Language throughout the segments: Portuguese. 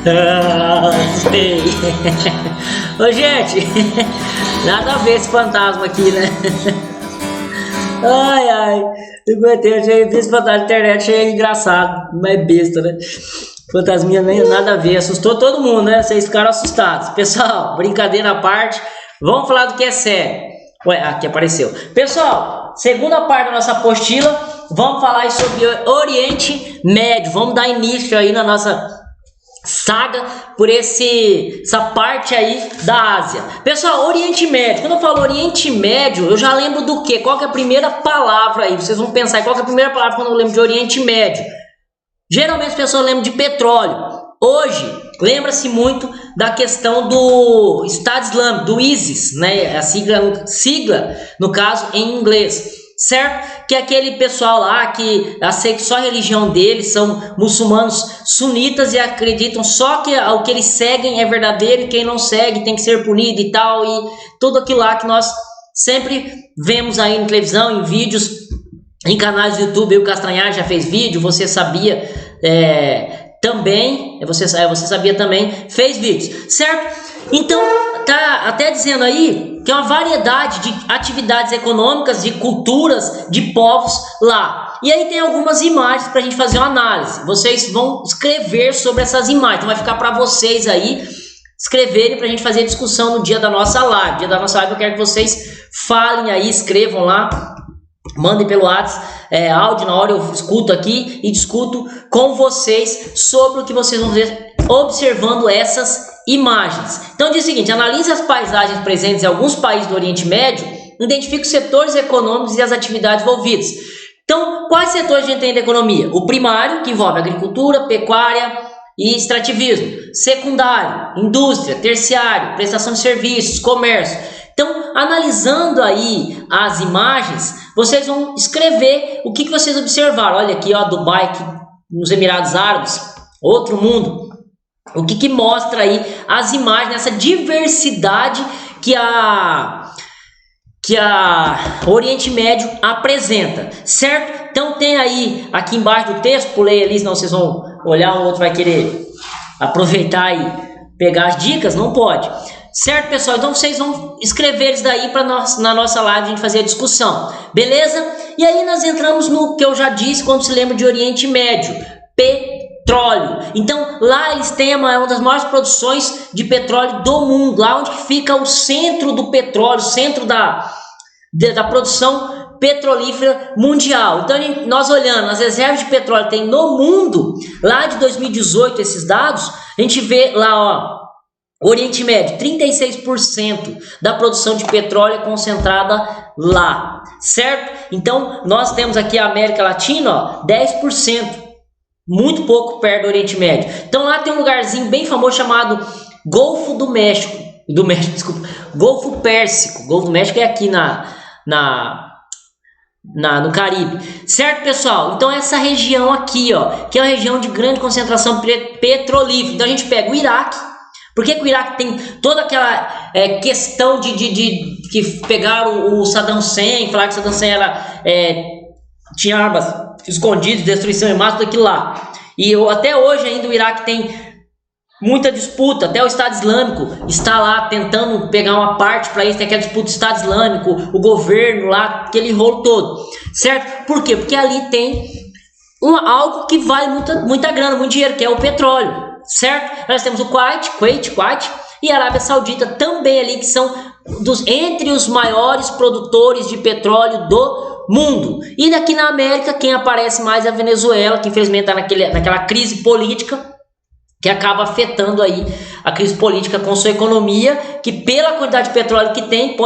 Assustei. Ô, gente, nada a ver esse fantasma aqui, né? Ai, ai. Esse fantasma de internet é engraçado, mas besta, né? Fantasminha nem nada a ver, assustou todo mundo, né? Vocês ficaram assustados. Pessoal, brincadeira à parte, vamos falar do que é sério. Ué, aqui apareceu. Pessoal, segunda parte da nossa apostila, vamos falar aí sobre Oriente Médio. Vamos dar início aí na nossa saga por essa parte aí da Ásia. Pessoal, Oriente Médio, quando eu falo Oriente Médio, eu já lembro do quê? Qual que é a primeira palavra aí? Vocês vão pensar, qual que é a primeira palavra quando eu lembro de Oriente Médio? Geralmente as pessoas lembram de petróleo. Hoje, lembra-se muito da questão do Estado Islâmico, do ISIS, né? A sigla, no caso, em inglês, certo? Que é aquele pessoal lá que aceita só a religião deles, são muçulmanos sunitas e acreditam só que o que eles seguem é verdadeiro e quem não segue tem que ser punido e tal, e tudo aquilo lá que nós sempre vemos aí na televisão, em vídeos, em canais do YouTube. O Castanhar já fez vídeo, você sabia também, você sabia também, fez vídeos, certo? Então, tá até dizendo aí que é uma variedade de atividades econômicas, de culturas, de povos lá. E aí tem algumas imagens para a gente fazer uma análise. Vocês vão escrever sobre essas imagens, então vai ficar para vocês aí escreverem para a gente fazer discussão no dia da nossa live. Dia da nossa live eu quero que vocês falem aí, escrevam lá, mandem pelo WhatsApp, áudio, na hora eu escuto aqui e discuto com vocês sobre o que vocês vão ver observando essas imagens. Então diz o seguinte: analise as paisagens presentes em alguns países do Oriente Médio, identifique os setores econômicos e as atividades envolvidas. Então, quais setores a gente tem da economia? O primário, que envolve agricultura, pecuária e extrativismo. Secundário, indústria. Terciário, prestação de serviços, comércio. Então, analisando aí as imagens, vocês vão escrever o que vocês observaram. Olha aqui, ó, Dubai, aqui, nos Emirados Árabes, outro mundo. O que mostra aí as imagens, essa diversidade que a Oriente Médio apresenta, certo? Então tem aí, aqui embaixo do texto, pulei ali, senão vocês vão olhar, o outro vai querer aproveitar e pegar as dicas, não pode. Certo, pessoal? Então vocês vão escrever isso daí para nós, na nossa live, a gente fazer a discussão, beleza? E aí nós entramos no que eu já disse quando se lembra de Oriente Médio, petróleo. Então lá eles têm uma das maiores produções de petróleo do mundo, lá onde fica o centro do petróleo, o centro da produção petrolífera mundial. Então nós olhando as reservas de petróleo que tem no mundo, lá de 2018 esses dados, a gente vê lá, ó, Oriente Médio, 36% da produção de petróleo é concentrada lá, certo? Então nós temos aqui a América Latina, ó, 10%, muito pouco perto do Oriente Médio. Então lá tem um lugarzinho bem famoso chamado Golfo do México, Golfo Pérsico. Golfo do México é aqui no Caribe, certo, pessoal? Então essa região aqui, ó, que é uma região de grande concentração petrolífera. Então a gente pega o Iraque. Por que o Iraque tem toda aquela questão de que pegaram o Saddam Hussein, falaram que Saddam Hussein tinha armas escondidas, destruição em massa, tudo aquilo lá. E até hoje ainda o Iraque tem muita disputa, até o Estado Islâmico está lá tentando pegar uma parte para isso, tem aquela disputa do Estado Islâmico, o governo lá, aquele rolo todo, certo? Por quê? Porque ali tem algo que vale muita grana, muito dinheiro, que é o petróleo. Certo? Nós temos o Kuwait e a Arábia Saudita também ali, que são entre os maiores produtores de petróleo do mundo. E daqui na América, quem aparece mais é a Venezuela, que infelizmente está naquela crise política, que acaba afetando aí a crise política com sua economia, que pela quantidade de petróleo que tem,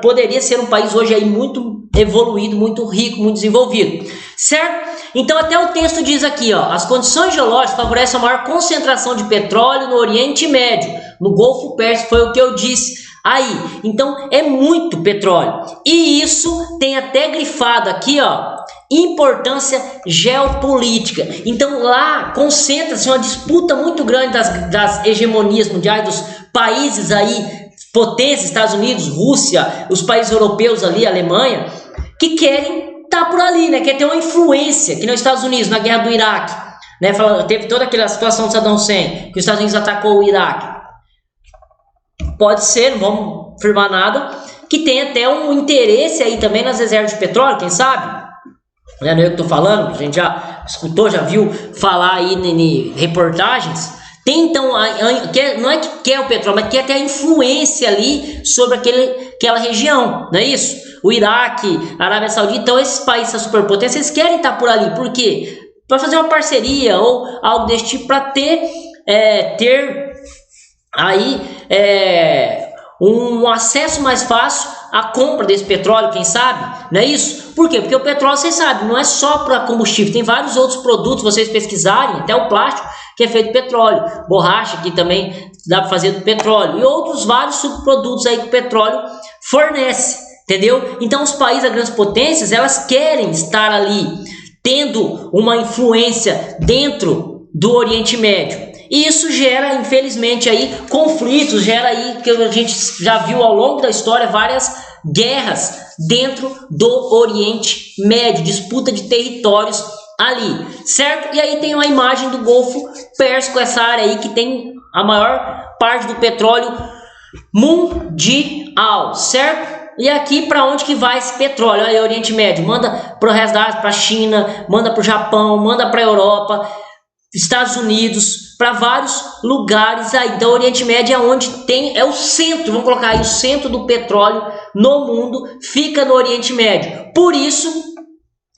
poderia ser um país hoje aí muito evoluído, muito rico, muito desenvolvido, certo? Então até o texto diz aqui, ó, as condições geológicas favorecem a maior concentração de petróleo no Oriente Médio, no Golfo Pérsico, foi o que eu disse aí. Então é muito petróleo, e isso tem até grifado aqui, ó, importância geopolítica. Então lá concentra-se uma disputa muito grande das hegemonias mundiais, dos países aí, potências, Estados Unidos, Rússia, os países europeus ali, Alemanha, que querem estar por ali, né? Quer ter uma influência, que nos Estados Unidos, na guerra do Iraque. né? Teve toda aquela situação de Saddam Hussein, que os Estados Unidos atacou o Iraque. Pode ser, não vamos afirmar nada, que tem até um interesse aí também nas reservas de petróleo, quem sabe? Não é eu que estou falando, a gente já escutou, já viu falar aí em reportagens. Tem então, não é que quer o petróleo, mas quer ter a influência ali sobre aquela região, não é isso? O Iraque, a Arábia Saudita, então esses países, essas superpotências, eles querem estar por ali, por quê? Para fazer uma parceria ou algo desse tipo, para ter aí um acesso mais fácil à compra desse petróleo, quem sabe, não é isso? Por quê? Porque o petróleo, vocês sabem, não é só para combustível, tem vários outros produtos, vocês pesquisarem, até o plástico, que é feito de petróleo, borracha, que também dá para fazer do petróleo, e outros vários subprodutos aí que o petróleo fornece, entendeu? Então os países, as grandes potências, elas querem estar ali, tendo uma influência dentro do Oriente Médio. E isso gera, infelizmente, aí conflitos, gera aí, que a gente já viu ao longo da história, várias guerras dentro do Oriente Médio, disputa de territórios ali, certo? E aí tem uma imagem do Golfo Pérsico, essa área aí que tem a maior parte do petróleo mundial, certo? E aqui para onde que vai esse petróleo? Olha aí, Oriente Médio, manda para o resto da Ásia, para a China, manda para o Japão, manda para a Europa, Estados Unidos, para vários lugares aí. Então, o Oriente Médio é onde é o centro, vamos colocar aí o centro do petróleo no mundo, fica no Oriente Médio. Por isso,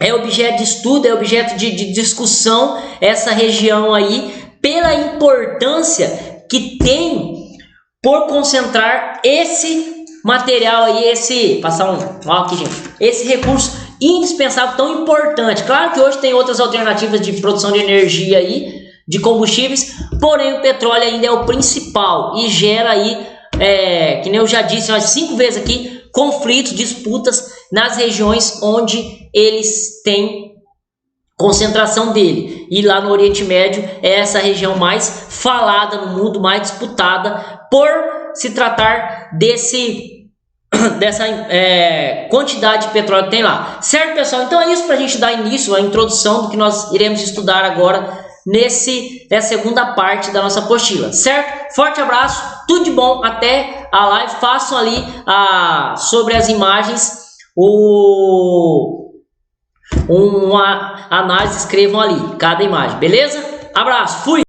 é objeto de estudo, é objeto de discussão essa região aí, pela importância que tem por concentrar esse material aí, esse recurso indispensável, tão importante. Claro que hoje tem outras alternativas de produção de energia aí, de combustíveis, porém o petróleo ainda é o principal e gera aí, que nem eu já disse umas 5 vezes aqui, conflitos, disputas nas regiões onde eles têm concentração dele. E lá no Oriente Médio é essa região mais falada no mundo, mais disputada, por se tratar dessa quantidade de petróleo que tem lá. Certo, pessoal? Então é isso para a gente dar início à introdução do que nós iremos estudar agora nessa segunda parte da nossa apostila. Certo? Forte abraço, tudo de bom, até a live. Façam ali sobre as imagens uma análise, escrevam ali cada imagem, beleza? Abraço, fui!